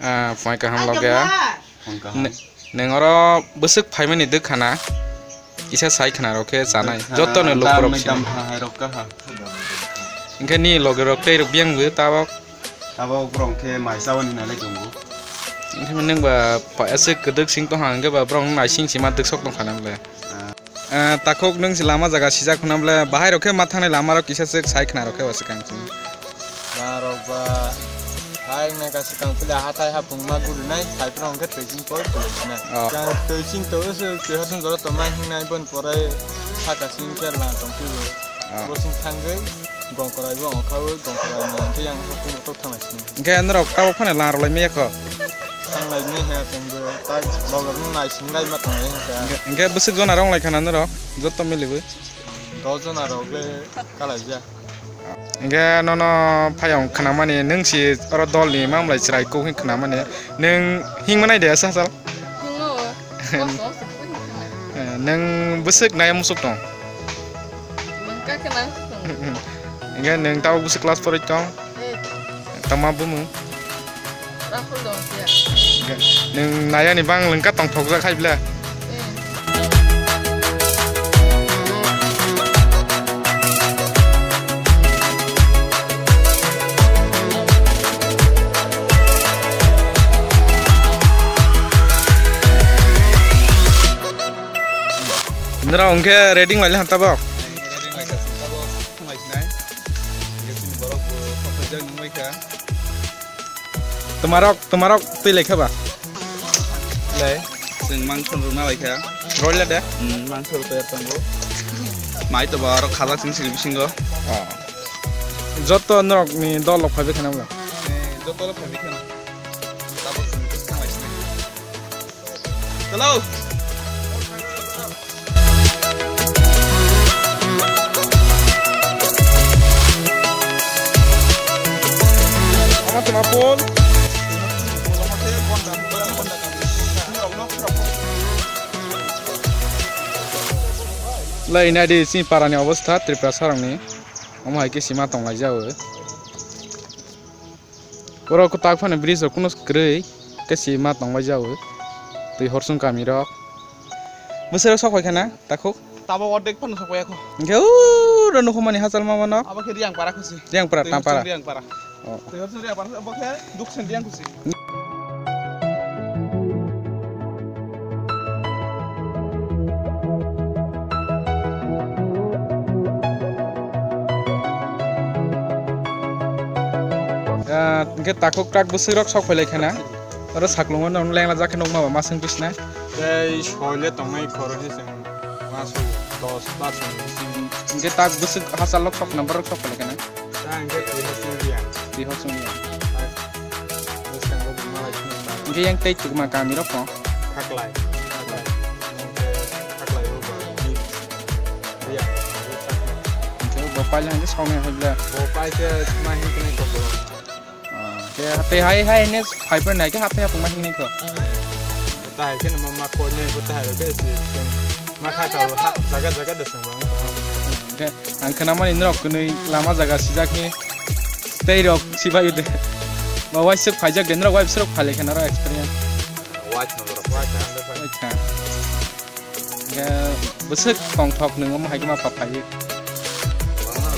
Phai kaham logya. Nengoro besuk phai mani dek khana. Isa sai khana roke sanai. Joto ne lok rok sini. Ingke ni loge rok tei rok biang bu tabok. Tabok brong ke mai sawan ni nalai tunggu. Ingke meneng ba pa esek kedek sing to hang ke ba brong nai sing sima dek sok tong khana ble. Takok neng si lama jaga sijak khana ble bahai roke mathang lama rok isa sek sai khana roke wasik kang sing. Barok ba hai na kasi kang pila hatai hapung magul nai sai prong ke tracing por na. Kang tracing to se ke hatun jora to mai hing nai bon porai haka sing ker la tong tu. Bosing thangge gong korai bo okau gong korai na ke yang hapung to thang sing. Ingke androk tawok phane lar lai me ko. Thang lai ni ha tong bo ta logar nai sing nai ma tong ha. Ingke besuk jona rong lai khana androk joto milibu. Dojon aro be kala ja. Ingke nono phayong khana mani neng si oro dol ni mamlai chrai ko hin khana mani neng hing manai de sa sal. Neng besuk nai musuk tong. Ingke neng tahu besuk kelas por tong. Tama bumu. Neng naya ni bang lengkat tong thok ja khai bla. Nera ongke reading lali hanta bok. Temarok pilih apa? Lai, sing mangsul rumah lagi ya. Roll ada? Mangsul bayar tanggo. Mai to baru khala sing singo. Joto nerok ni dolok phabe khana bla. Joto lo phabe khana. Tapos sing samai sini. Hello. Temapun lai na di si parani obostha Tripura sarang ni amai ke sima tong lai jaw oro ko tak phane bridge kuno krei ke sima tong lai jaw tui horsung kami rok busero sok hoy khana takuk Tabo odek pun sok ya ko. Ngeu rono khomani hasal mama nok Aba ke riang para kusi. Riang para tampara. Riang para. Oh. Teu riang para aba ke duk sen riang kusi. Ke takuk krak busirok sok phelai khana aro saklungon on lengla jakhe nok ma ma sing pisna ei schoile tongai khoro he sing masu 10 5 ke tak busik hasal lok sok number sok phelai khana sang ke dia di hosung ya sang go malai ke yang tei tik ma kami rok ko khaklai over dia ke bopal hang sok me hobla bopal ke ma hin kene ko ke hate hai ne fiber nai ke hate ha pung ma hin ne ko tai ke ma ko ne ko tai ke si ma kha ta jaga de sang bang ke ang kana man indrok kunui lama jaga sijak ni tei rok siba yude ma wai suk phajak gendra wai suk phale kana ra experience watch acha ke busuk kong thok nung ma hai ma pa phai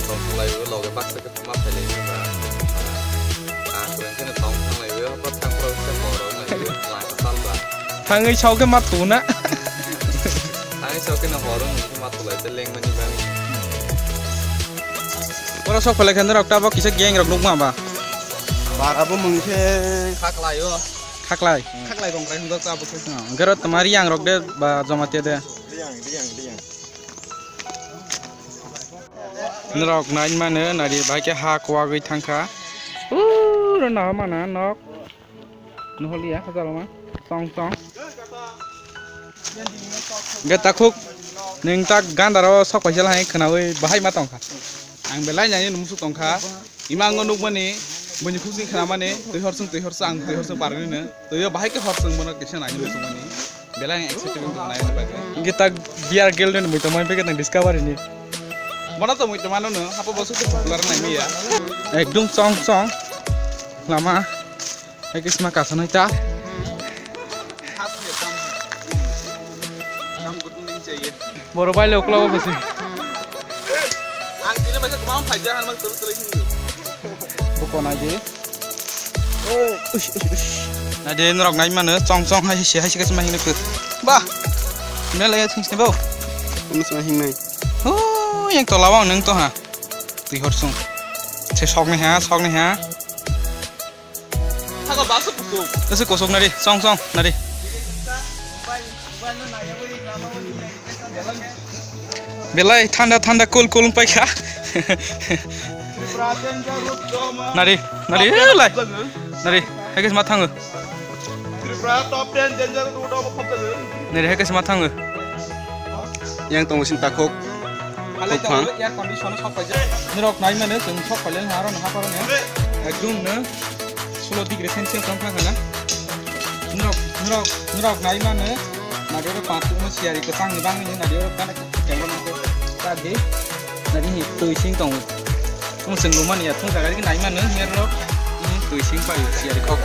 Tong lai lo ke bak ke ma phele ni ba. Tuan ke tong thang lai we ko thang pro se mo ro lai we lai ka tal ba. thang ei chau ke ma tu na Thang so ke na ho ro ni ma tu lai te leng mani ba. ora sok phale khan rok ta ba kisa geng rok nuk ma ba Para bu mung ke khak lai yo. khaklai Gong kai hung ta bu ke. garot tamari yang rok de ba jamate de riang nrok nain mane nari bai ke ha kwa gei thangkha ro na mana nok noholi ya khajal ma song ge takuk ning tak gandaro sok paisal hai khnawi bahai ma tongkha Ang belai nyanyi numusuk tongkha. Imang ngonuk mani bunyi kusing khana mani tui horsung parni ne. Tui bahai ke horsung mana kisa nyanyi numusuk mani. Belai yang exciting nai ne bagai. ge tak biar gel ne moi tomai pe ke nang discover ni Mana to moi temano ne apa bosuk ke popular nai mi ya. ekdum song lama Guys makasan ita. Baru balik kalau apa sih? Angkanya macam kemana saja, hanya terus hindu. Bukan aja. Nade nerok ngai mana? Cong hai si guys mahin nak. Bah, mana lagi sini sini bau? Kamu semahin naik. Oh, yang tu lawang neng tu ha. Tu horsung. Saya sok ni ha. Agak basah betul. Terus kosong nade, cong nade. Belai tanda cool umpai kah? Nari, lai. Nari, heges matang. Nari heges matang. Yang tunggu sin takok. Kopang. Ya kondisi sok aja. Nerok naik mana? Jeng sok kalian haron ya. Ekdum ne. 16 degree Celsius tongkang kana. Nerok naik mana? Nadi orang patu masih hari kesang ni bang ni nadi orang kan kamera nanti tadi nadi ni tuising tong, tong sengguman ya tong kagak ni naik mana ni orang ini tuising pai si hari kok,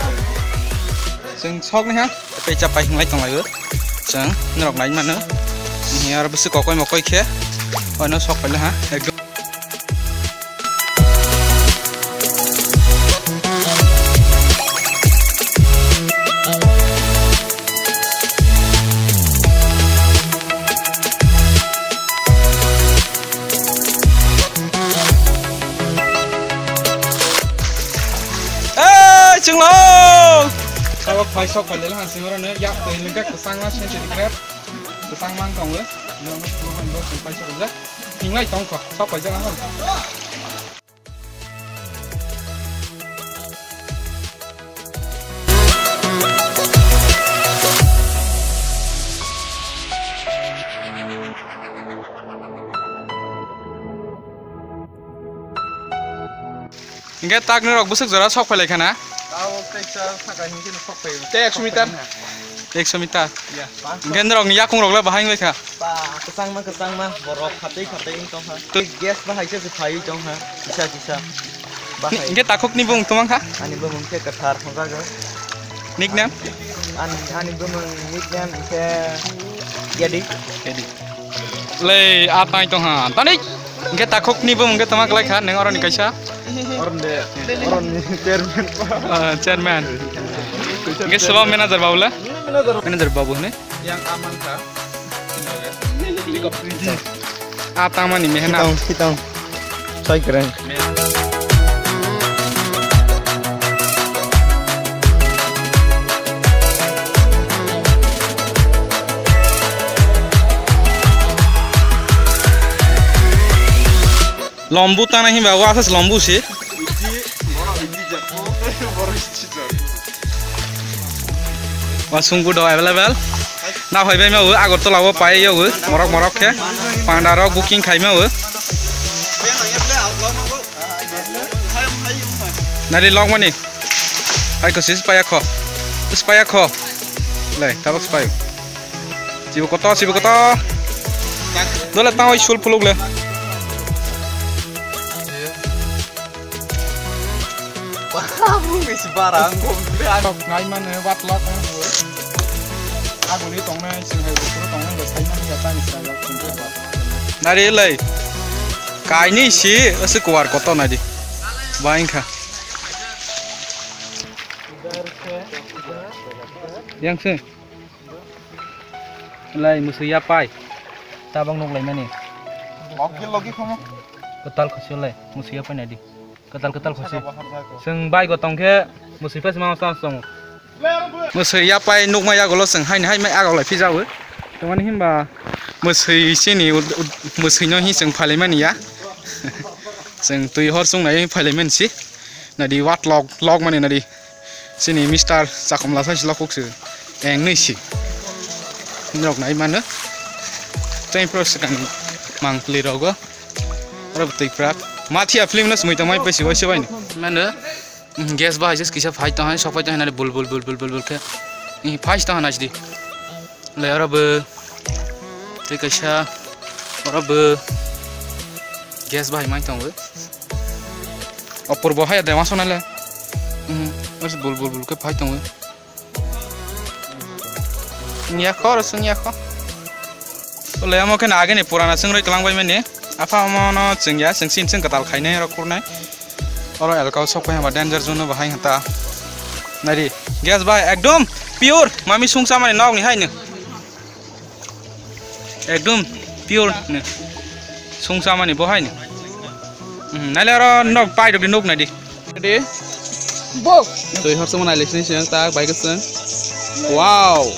seng sok ni ha, tapi capai hingai tong lagi, seng nerok naik mana, ni orang besok kok mau koi ke, orang sok pai lah ha. Chừng lâu. Sao phải sọc phải lấy hàng xí mà nữa, dạo tới lên cách của sang lá trên grab, của sang mang còng nữa, nó phải sọc rất, hình ngay trong khỏi, sọc phải rất lắm. Ingat tak nih rok busuk zara sok pelek kana? Tahu kita sakai mungkin sok pe. Cek 100 meter. 100 meter. Ya. Ingat rok ni yakung rok lah bahang lek ha. Kesang mah borok hati tong ha. Gas bahai se phai tong ha. Bisa. Bahai. Ingat takok ni bung tumang ha? Ani bumung ke kathar hongga ga. Nickname? Ani bumung nickname se Gedi. Le apa itu ha? Tadi ingat takok ni bung ingat tumang lek ha neng orang ni kaisa? Orang chairman. Ingat sebab manager babu lah? Manager babu ni? Yang aman kah? Apa mana ni mehna? Kita. Saya keren. Lombu tanah ini bawa asas lombu sih. Wasunggu do available. Nah, hai bay mau agar tu lawa pai yo, morok ke, pandaro booking khai mau. Nari long mana? Hai kosis payah kho. Leh, tabak payah. Sibu kota. Dole tahu isul puluk le. Barang ngai mana wat lok kan gue. Aku ni tongnya singai betul tongnya besar mana jatah ni singai singai buat. Nari leh, kai ni sih asal keluar kota nadi, baingkah. Yang sih, leh musuh ya pai, tabang nuk leh mana? Logi kamu. Ketal khusyul leh, musuh ya pai nadi. Ketal khusyul. Seng baik gotong ke musuh pas mau song. Musuh ya pai nuk maya golo seng hai mai agak leh pizza we. Teman himba musuh sini musuhnya hi seng parlimen ya. Seng tu horsung nai parlimen sih. Nadi wat log mana nadi. Sini Mister Sakom lasa sih lokuk sih. Eng ni sih. Nok nai mana? Tempro sekarang mang peliro go. Orang betul berat. Mati film nas semua itu mai pesi wajib ini. Mana? Gas bah aja kisah fight tahan, sok fight tahan ada bul ke. Ini fight tahan aja di. Layar apa? Tapi kisah orang apa? Gas bah main tahan. Opor bah ada masuk nala. mas bul ke phai tong nya khor sung nya kho le amo ke na ge ni purana sung roi klang bai mane afa mo no sung ya sung sin sung katal khainai ro kurnai oro elkau sok pai ba danger zone ba hai hata nari gas bai ekdom pure mami sung sa mane nok ni hai ne ekdom pure ne sung sa mane bo hai ne nale ro nok pai dok di nok na di Ready? Bo. Tôi học xong này lịch sử sướng ta bài cái sướng. Wow.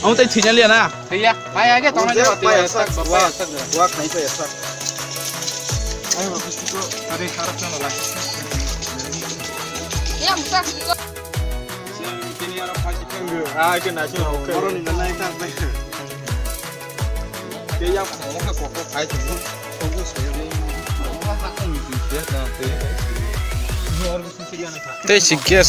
Ông tên chỉ nhận liền à? thì ya pai cái tong na jo Pai sak, wah khai pai sak. Ayo bagus itu. Tadi harap sana lah. Yang sak. Ini orang pasti tunggu. Ah, cái này chứ không. Orang ini naik tak naik. Dia yang mau ke kok khai tu. Không có sấy đi. te si gas